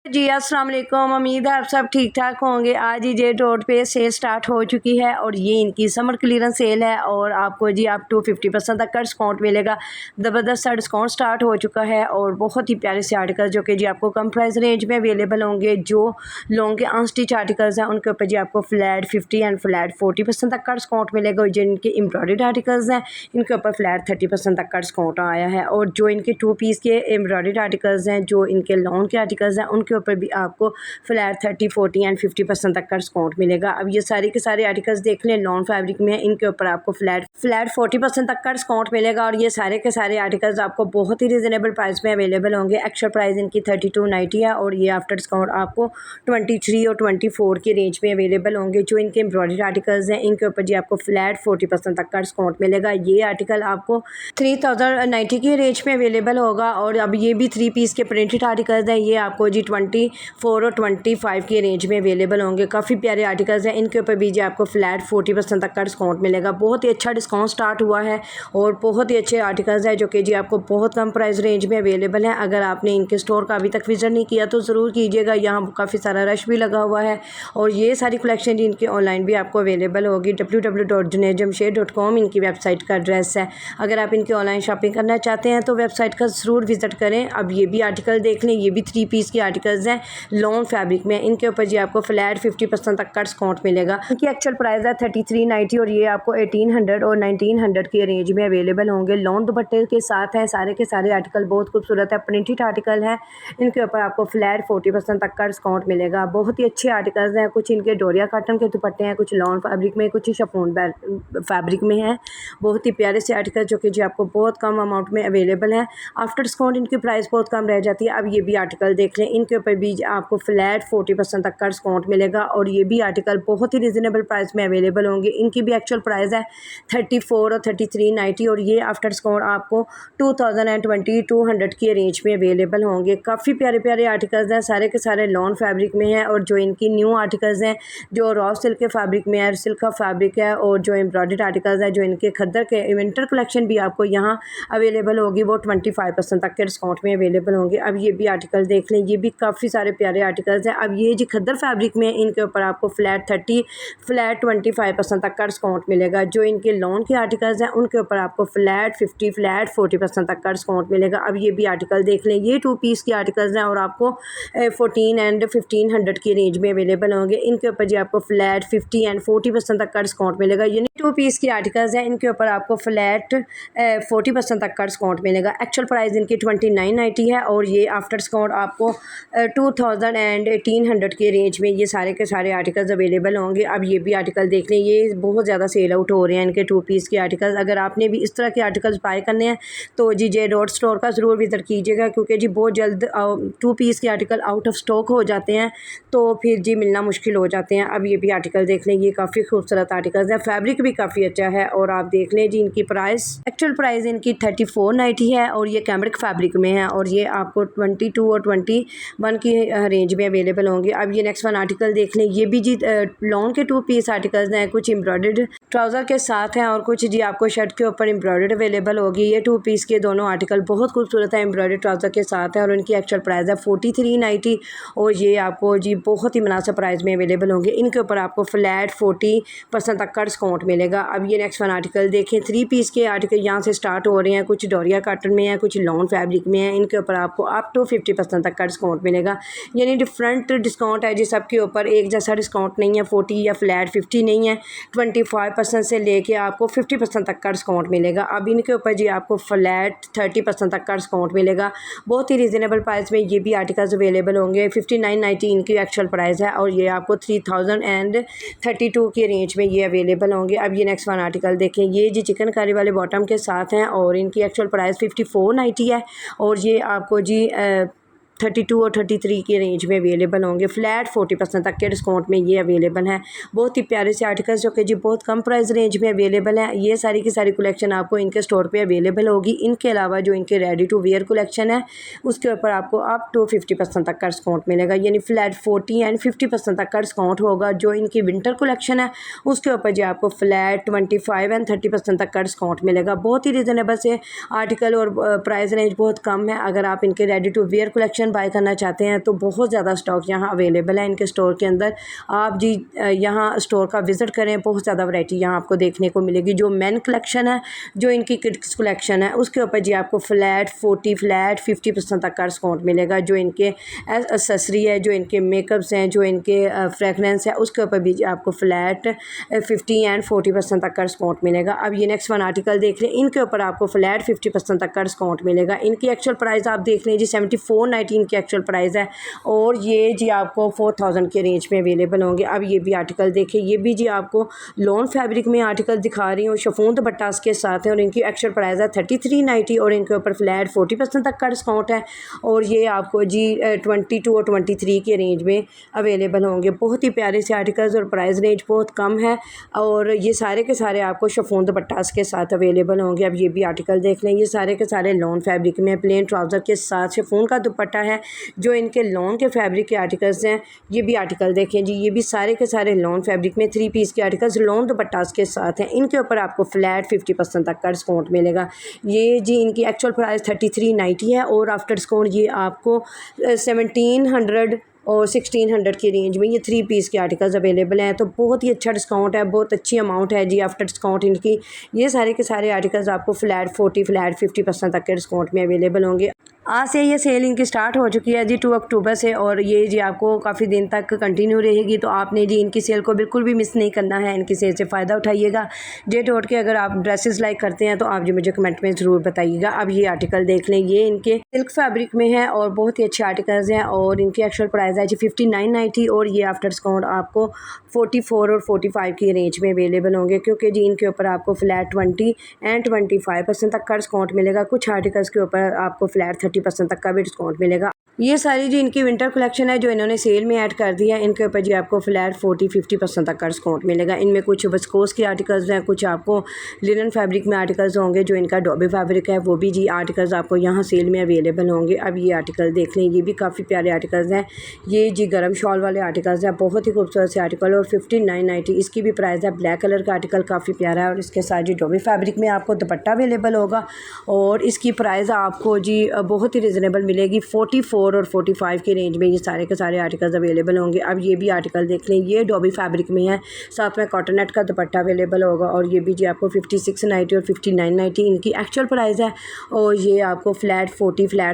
जी अस्सलाम वालेकुम। उम्मीद है आप सब ठीक ठाक होंगे। आज ही जेड रोड पे सेल स्टार्ट हो चुकी है और ये इनकी समर क्लियरेंस सेल है और आपको जी आप टू 50% तक का डिस्काउंट मिलेगा। ज़बरदस्त सा डिस्काउंट स्टार्ट हो चुका है और बहुत ही प्यारे से आर्टिकल जो कि जी आपको कम प्राइस रेंज में अवेलेबल होंगे। जो लॉन्ग के अनस्टिच आर्टिकल्स हैं उनके ऊपर जी आपको फ्लैट 50 एंड फ्लैट 40% तक का डिस्काउंट मिलेगा और जो इनके एम्ब्रॉयडर्ड आर्टिकल्स हैं इनके ऊपर फ्लैट 30% तक का डिस्काउंट आया है। और जो इनके 2 पीस के एम्ब्रॉयडर्ड आर्टिकल्स हैं, जो इनके लॉन्ग के आर्टिकल्स हैं, उनके ऊपर भी आपको फ्लैट 30, 40 एंड 50% तक का डिस्काउंट मिलेगा। अब ये सारे के सारे आर्टिकल्स देख लें, लॉन फैब्रिक में इनके ऊपर आपको फ्लैट 40% तक का डिस्काउंट मिलेगा और ये सारे के सारे आर्टिकल्स आपको बहुत ही रिजनेबल प्राइस में अवेलेबल होंगे। एक्चुअल प्राइस इनकी 3290 है और ये आफ्टर डिस्काउंट आपको 23 और 24 की रेंज में अवेलेबल होंगे। जो इनके एम्ब्रॉयडरी आर्टिकल्स हैं इनके ऊपर जी आपको फ्लैट 40% तक का डिस्काउंट मिलेगा। ये आर्टिकल आपको 3090 की रेंज में अवेलेबल होगा। और अब ये भी 3 पीस के प्रिंटेड आर्टिकल्स हैं, ये आपको जी 24 और 25 की रेंज में अवेलेबल होंगे। काफ़ी प्यारे आर्टिकल्स हैं, इनके ऊपर भी जी आपको फ्लैट 40% तक का डिस्काउंट मिलेगा। बहुत ही अच्छा डिस्काउंट स्टार्ट हुआ है और बहुत ही अच्छे आर्टिकल्स हैं जो कि जी आपको बहुत कम प्राइस रेंज में अवेलेबल हैं। अगर आपने इनके स्टोर का अभी तक विजिट नहीं किया तो ज़रूर कीजिएगा, यहाँ काफ़ी सारा रश भी लगा हुआ है। और ये सारी कलेक्शन जी इनकी ऑनलाइन भी आपको अवेलेबल होगी। www.junaidjamshed.com इनकी वेबसाइट का एड्रेस है। अगर आप इनकी ऑनलाइन शॉपिंग करना चाहते हैं तो वेबसाइट का ज़रूर विजिट करें। अब ये भी आर्टिकल देख लें, ये भी 3 पीस के आर्टिकल्स हैं लॉन फैब्रिक में। इनके ऊपर जी आपको फ्लैट 50% तक का डिस्काउंट मिलेगा। इनकी एक्चुअल प्राइस है 3390 और ये आपको 1800 और 1900 के रेंज में अवेलेबल होंगे। लॉन दुपट्टे के साथ है सारे के सारे आर्टिकल, बहुत खूबसूरत है, प्रिंटेड आर्टिकल है। इनके ऊपर आपको फ्लैट 40% तक का डिस्काउंट मिलेगा। बहुत ही अच्छे आर्टिकल्स हैं। कुछ इनके डोरिया कॉटन के दुपट्टे हैं, कुछ लॉन फैब्रिक में, कुछ शिफॉन फैब्रिक में है। बहुत ही प्यारे से आर्टिकल जो कि जी आपको बहुत कम अमाउंट में अवेलेबल है। आफ्टर डिस्काउंट इनकी प्राइस बहुत कम रह जाती है। अब ये भी आर्टिकल देख लें, इनके ऊपर भी आपको फ्लैट 40% तक का डिस्काउंट मिलेगा और ये भी आर्टिकल बहुत ही रिजनेबल प्राइस में अवेलेबल होंगे। इनकी भी एक्चुअल प्राइस है 34 और 3390 और ये आफ्टर डिस्काउंट आपको 2200 की रेंज में अवेलेबल होंगे। काफ़ी प्यारे प्यारे आर्टिकल्स हैं, सारे के सारे लॉन फैब्रिक में हैं। और जो इनकी न्यू आर्टिकल्स हैं जो रॉ सिल्क के फैब्रिक में है, सिल्क का फैब्रिक है। और जो एम्ब्रॉयडर्ड आर्टिकल्स हैं जो इनके खद्दर के विंटर कलेक्शन भी आपको यहाँ अवेलेबल होगी, वो 25% तक के डिस्काउंट में अवेलेबल होंगे। अब ये भी आर्टिकल देख लें, ये भी काफ़ी सारे प्यारे आर्टिकल्स हैं। अब ये जो खद्दर फैब्रिक में इनके ऊपर आपको फ्लैट 30, फ्लैट 25% तक का डिस्काउंट मिलेगा। जो इनके लॉन के आर्टिकल्स हैं उनके ऊपर आपको फ्लैट 50, फ्लैट 40% तक का डिस्काउंट मिलेगा। अब ये भी आर्टिकल देख लें, ये 2 पीस के आर्टिकल्स हैं और आपको 14 एंड 1500 की रेंज में अवेलेबल होंगे। इनके ऊपर जी आपको फ्लैट 50 एंड 40% तक का डिस्काउंट मिलेगा। यानी 2 पीस के आर्टिकल्स हैं, इनके ऊपर आपको फ्लैट 40% तक का डिस्काउंट मिलेगा। एक्चुअल प्राइस इनकी 2990 है और ये आफ्टर डिस्काउंट आपको 2000 एंड 1800 के रेंज में ये सारे के सारे आर्टिकल्स अवेलेबल होंगे। अब ये भी आर्टिकल देख लें, ये बहुत ज़्यादा सेल आउट हो रहे हैं इनके 2 पीस के आर्टिकल्स। अगर आपने भी इस तरह के आर्टिकल्स बाय करने हैं तो जी जे डॉट स्टोर का ज़रूर विजिट कीजिएगा, क्योंकि जी बहुत जल्द 2 पीस के आर्टिकल आउट ऑफ स्टॉक हो जाते हैं तो फिर जी मिलना मुश्किल हो जाते हैं। अब ये भी आर्टिकल देख लें, ये काफ़ी खूबसूरत आर्टिकल्स हैं, फैब्रिक भी काफ़ी अच्छा है। और आप देख लें जी इनकी प्राइस, एक्चुअल प्राइस इनकी 3490 है और ये कैमरिक फैब्रिक में है और ये आपको 22 और 21 की रेंज में अवेलेबल होंगे। अब ये नेक्स्ट वन आर्टिकल देख लें, ये भी जी लॉन के 2 पीस आर्टिकल्स हैं, कुछ एम्ब्रॉयडर्ड ट्राउज़र के साथ हैं और कुछ जी आपको शर्ट के ऊपर एम्ब्रॉयडर्ड अवेलेबल होगी। ये 2 पीस के दोनों आर्टिकल बहुत खूबसूरत है, एम्ब्रॉयडर्ड ट्राउज़र के साथ है और उनकी एक्चुअल प्राइस है 4390 और ये आपको जी बहुत ही मुनासिब प्राइस में अवेलेबल होंगे। इनके ऊपर आपको फ्लैट 40% तक का डिस्काउंट मिलेगा। अब ये नेक्स्ट वन आर्टिकल देखें, 3 पीस के आर्टिकल यहाँ से स्टार्ट हो रहे हैं, कुछ डोरिया कॉटन में है, कुछ लॉन फैब्रिक में है। इनके ऊपर आपको अप टू 50% तक का डिस्काउंट मिलेगा। यानी डिफरेंट डिस्काउंट है जी, सबके ऊपर एक जैसा डिस्काउंट नहीं है। 40 या फ्लैट 50 नहीं है, 25% से लेके आपको 50% तक का डिस्काउंट मिलेगा। अब इनके ऊपर जी आपको फ्लैट 30% तक का डिस्काउंट मिलेगा। बहुत ही रिजनेबल प्राइस में ये भी आर्टिकल्स अवेलेबल होंगे। 5990 इनकी एक्चुअल प्राइस है और ये आपको 3032 की रेंज में ये अवेलेबल होंगे। अब ये नेक्स्ट वन आर्टिकल देखें, ये जी चिकनकारी वाले बॉटम के साथ हैं और इनकी एक्चुअल प्राइस 5490 है और ये आपको जी 32 और 33 की रेंज में अवेलेबल होंगे। फ्लैट 40% तक के डिस्काउंट में ये अवेलेबल हैं। बहुत ही प्यारे से आर्टिकल्स जो कि जी बहुत कम प्राइस रेंज में अवेलेबल है। ये सारी की सारी कलेक्शन आपको इनके स्टोर पे अवेलेबल होगी। इनके अलावा जो इनके रेडी टू वेयर कलेक्शन है उसके ऊपर आपको अप टू 50% तक का डिस्काउंट मिलेगा, यानी फ्लैट 40 एंड 50% तक का डिस्काउंट होगा। जो इनकी विंटर कलेक्शन है उसके ऊपर जी आपको फ्लैट 25 एंड 30% तक का डिस्काउंट मिलेगा। बहुत ही रिजनेबल से आर्टिकल और प्राइस रेंज बहुत कम है। अगर आप इनके ready to wear collection buy करना चाहते हैं तो बहुत ज़्यादा स्टॉक यहाँ अवेलेबल है इनके स्टोर के अंदर। आप जी यहाँ स्टोर का विज़िट करें, बहुत ज़्यादा वैरायटी यहाँ आपको देखने को मिलेगी। जो मेन कलेक्शन है, जो इनकी किड्स कलेक्शन है, उसके ऊपर जी आपको फ्लैट 50% तक का डिस्काउंट मिलेगा। जो इनके एसेसरी है, जो इनके मेकअप्स हैं, जो इनके फ्रेगरेंस है, उसके ऊपर भी आपको फ्लैट 50 एंड 40% तक का डिस्काउंट मिलेगा। अब ये नेक्स्ट वन आर्टिकल देख लें, इनके ऊपर आपको फ्लैट 50% तक का डिस्काउंट मिलेगा। इनकी एक्चुअल प्राइस आप देख लें जी 74.19 की एक्चुअल प्राइस है और ये जी आपको 4000 के रेंज में अवेलेबल होंगे। अब ये भी आर्टिकल देखें, ये भी जी आपको लॉन फैब्रिक में आर्टिकल दिखा रही हूँ, शिफॉन दुपट्टा के साथ है और इनकी एक्चुअल प्राइस है 3390 और इनके ऊपर फ्लैट 40% तक का डिस्काउंट है और ये आपको जी 22 और 23 के रेंज में अवेलेबल होंगे। बहुत ही प्यारे से आर्टिकल्स और प्राइस रेंज बहुत कम है और ये सारे के सारे आपको शिफॉन दुपट्टा के साथ अवेलेबल होंगे। अब ये भी आर्टिकल देख लें, ये सारे के सारे लॉन फैब्रिक में प्लेन ट्राउज़र के साथ शिफॉन का दुपट्टा है। जो इनके लॉन के फैब्रिक के आर्टिकल्स हैं, ये भी आर्टिकल देखें जी, ये भी सारे के सारे लॉन फैब्रिक में 3 पीस के आर्टिकल्स लॉन दुपट्टा के साथ हैं। इनके ऊपर आपको फ्लैट 50% तक का डिस्काउंट मिलेगा। ये जी इनकी एक्चुअल प्राइस 3390 है और आफ्टर डिस्काउंट ये आपको 1700 और 1600 की रेंज में ये 3 पीस के आर्टिकल्स अवेलेबल हैं। तो बहुत ही अच्छा डिस्काउंट है, बहुत अच्छी अमाउंट है जी आफ्टर डिस्काउंट इनकी। ये सारे के सारे आर्टिकल्स आपको फ्लैट 50% तक के डिस्काउंट में अवेलेबल होंगे। आज से ये सेल इनकी स्टार्ट हो चुकी है जी 2 अक्टूबर से और ये जी आपको काफ़ी दिन तक कंटिन्यू रहेगी। तो आपने जी इनकी सेल को बिल्कुल भी मिस नहीं करना है, इनकी सेल से फ़ायदा उठाइएगा। जे.डॉट के अगर आप ड्रेसेस लाइक करते हैं तो आप जी मुझे कमेंट में ज़रूर बताइएगा। अब ये आर्टिकल देख लें, ये इनके सिल्क फैब्रिक में है और बहुत ही अच्छे आर्टिकल्स हैं और इनकी एक्चुअल प्राइस है जी 5990 और ये आफ्टर डिस्काउंट आपको 44 और 45 की रेंज में अवेलेबल होंगे, क्योंकि जी इनके ऊपर आपको फ्लैट 20 एंड 25% तक का डिस्काउंट मिलेगा। कुछ आर्टिकल्स के ऊपर आपको फ्लैट 30% तक का भी डिस्काउंट मिलेगा। ये सारी जी इनकी विंटर कलेक्शन है जो इन्होंने सेल में ऐड कर दिया है। इनके ऊपर जी आपको फ्लैट 40-50% तक का डिस्काउंट मिलेगा। इनमें कुछ विस्कोस के आर्टिकल्स हैं, कुछ आपको लिनन फैब्रिक में आर्टिकल्स होंगे। जो इनका डॉबी फैब्रिक है वो भी जी आर्टिकल्स आपको यहाँ सेल में अवेलेबल होंगे। अब ये आर्टिकल देख लें, ये भी काफ़ी प्यारे आर्टिकल्स हैं। ये जी गर्म शॉल वाले आर्टिकल्स हैं, बहुत ही खूबसूरत से आर्टिकल और 5990 इसकी भी प्राइस है। ब्लैक कलर का आर्टिकल काफ़ी प्यारा है और इसके साथ जी डॉबी फैब्रिक में आपको दुपट्टा अवेलेबल होगा और इसकी प्राइस आपको जी बहुत ही रिजनेबल मिलेगी। 44 और 45 की रेंज में ये सारे के सारे आर्टिकल्स अवेलेबल होंगे। अब ये भी आर्टिकल देख लें, ये डॉबी फैब्रिक में है, साथ में कॉटन नेट का दुपट्टा अवेलेबल होगा और ये भी जी आपको 5690 और 5990 इनकी एक्चुअल प्राइस है और ये आपको फ्लैट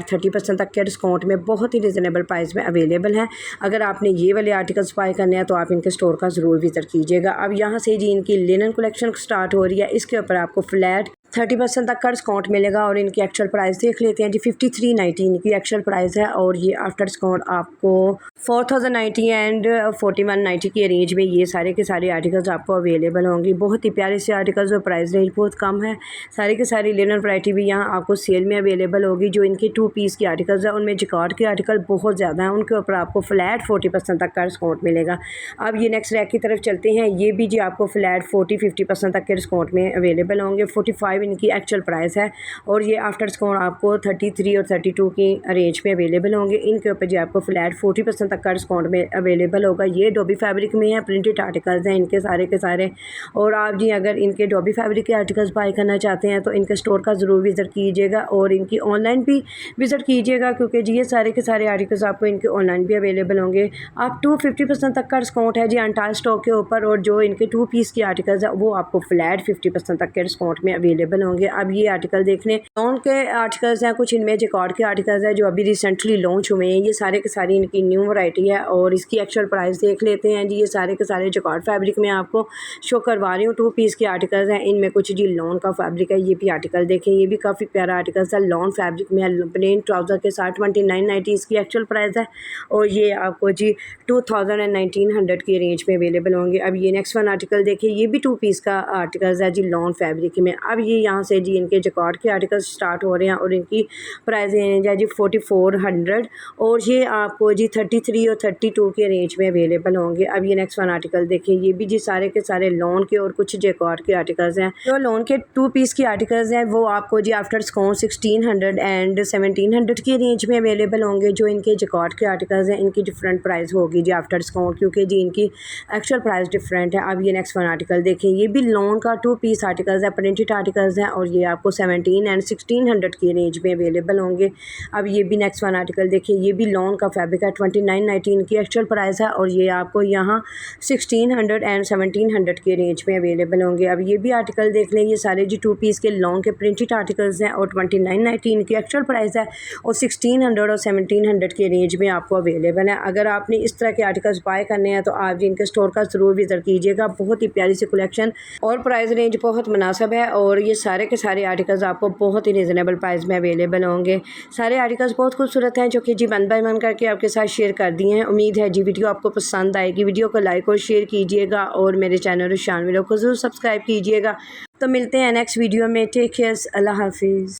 30% तक के डिस्काउंट में बहुत ही रिजनेबल प्राइस में अवेलेबल है। अगर आपने ये वाले आर्टिकल्स बाय करने हैं तो आप इनके स्टोर का ज़रूर विजिट कीजिएगा। अब यहाँ से जी इनकी लिनन कलेक्शन स्टार्ट हो रही है, इसके ऊपर आपको फ्लैट 30% तक का डिस्काउंट मिलेगा और इनकी एक्चुअल प्राइस देख लेते हैं जी 5390 इनकी एक्चुअल प्राइस है और ये आफ्टर डिस्काउंट आपको 4090 एंड 4190 की रेंज में ये सारे के सारे आर्टिकल्स आपको अवेलेबल होंगे। बहुत ही प्यारे से आर्टिकल्स और प्राइस रेंज बहुत कम है। सारी के सारी लिनन वैरायटी भी यहाँ आपको सेल में अवेलेबल होगी। जो इनके 2 पीस के आर्टिकल्स हैं उनमें जिकॉर्ड के आर्टिकल बहुत ज़्यादा हैं, उनके ऊपर आपको फ्लैट 40% तक का डिस्काउंट मिलेगा। अब ये नेक्स्ट रैक की तरफ चलते हैं, ये भी जी आपको फ्लैट 40-50% तक के डिस्काउंट में अवेलेबल होंगे। 45 इनकी एक्चुअल प्राइस है और ये आफ्टर डिस्काउंट आपको 33 और 32 की रेंज में अवेलेबल होंगे। इनके ऊपर जी आपको फ्लैट 40% तक का डिस्काउंट में अवेलेबल होगा। ये डॉबी फैब्रिक में है, प्रिंटेड आर्टिकल्स हैं इनके सारे के सारे और आप जी अगर इनके डॉबी फैब्रिक के आर्टिकल्स बाय करना चाहते हैं तो इनके स्टोर का ज़रूर विज़िट कीजिएगा और इनकी ऑनलाइन भी विज़िट कीजिएगा, क्योंकि जी ये सारे के सारे आर्टिकल्स आपको इनके ऑनलाइन भी अवेलेबल होंगे। आप 50% तक का डिस्काउंट है जी एंटायर स्टॉक के ऊपर और जो इनके 2 पीस की आर्टिकल्स है वो आपको फ्लैट 50% तक के डिस्काउंट में अवेलेबल होंगे। अब ये आर्टिकल देख लें, लॉन के आर्टिकल्स हैं, कुछ इनमें जिकॉर्ड के आर्टिकल्स हैं जो अभी रिसेंटली लॉन्च हुए हैं। ये सारे के सारे इनकी न्यू वैरायटी है और इसकी एक्चुअल प्राइस देख लेते हैं जी। ये सारे के सारे जिकॉर्ड फैब्रिक में आपको शो करवा रही हूँ। 2 पीस के आर्टिकल्स हैं, इनमें कुछ जी लॉन का फैब्रिक है। ये भी आर्टिकल देखें, ये भी काफ़ी प्यारा आर्टिकल्स है, लॉन फैब्रिक में है, प्लेन ट्राउज़र के साथ 2990 इसकी एक्चुअल प्राइस है और ये आपको जी 2000 एंड 1900 की रेंज में अवेलेबल होंगे। अब ये नेक्स्ट वन आर्टिकल देखिए, ये भी 2 पीस का आर्टिकल्स है जी लॉन फैब्रिक में। अब ये यहाँ से जी इनके जिकॉर्ड के आर्टिकल्स स्टार्ट हो रहे हैं और इनकी प्राइस है जी 4400 और ये आपको जी 33 और 32 के रेंज में अवेलेबल होंगे। अब ये नेक्स्ट वन आर्टिकल देखें, ये भी जी सारे के सारे लॉन के और कुछ जिकॉर्ड के आर्टिकल्स हैं। जो लॉन के 2 पीस की आर्टिकल्स हैं वो आपको जी आफ्टर डिस्काउंट 1600 एंड 1700 की रेंज में अवेलेबल होंगे। जो इनके जिकॉर्ड के आर्टिकल्स हैं इनकी डिफरेंट प्राइस होगी जी आफ्टर डिस्काउंट, क्योंकि जी इनकी एक्चुअल प्राइस डिफरेंट है। अब ये नेक्स्ट वन आर्टिकल देखें, ये भी लॉन का 2 पीस आर्टिकल्स है, प्रिंटेड आर्टिकल्स आर्टिकल्स हैं और ये आपको 17 एंड 1600 की रेंज में अवेलेबल होंगे। अब ये भी नेक्स्ट वन आर्टिकल देखिए, ये भी लॉन का फैब्रिक है, 2919 की एक्चुअल प्राइस है और ये आपको यहाँ 1600 एंड 1700 की रेंज में अवेलेबल होंगे। अब ये भी आर्टिकल देख लें, ये सारे जी 2 पीस के लॉन्ग के प्रिंटेड आर्टिकल्स हैं और 2919 की एक्चुअल प्राइस है और 1600 और 1700 की रेंज में आपको अवेलेबल है। अगर आपने इस तरह के आर्टिकल्स बाय करने हैं तो आप जी इनके स्टोर का ज़रूर विज़िट कीजिएगा। बहुत ही प्यारी सी कलेक्शन और प्राइस रेंज बहुत मुनासिब है और ये सारे के सारे आर्टिकल्स आपको बहुत ही रिजनेबल प्राइस में अवेलेबल होंगे। सारे आर्टिकल्स बहुत खूबसूरत हैं जो कि जी वन बाय वन करके आपके साथ शेयर कर दिए हैं। उम्मीद है जी वीडियो आपको पसंद आएगी। वीडियो को लाइक और शेयर कीजिएगा और मेरे चैनल रुशान व्लॉग को ज़रूर सब्सक्राइब कीजिएगा। तो मिलते हैं नेक्स्ट वीडियो में। टेक केयर, अल्लाह हाफिज़।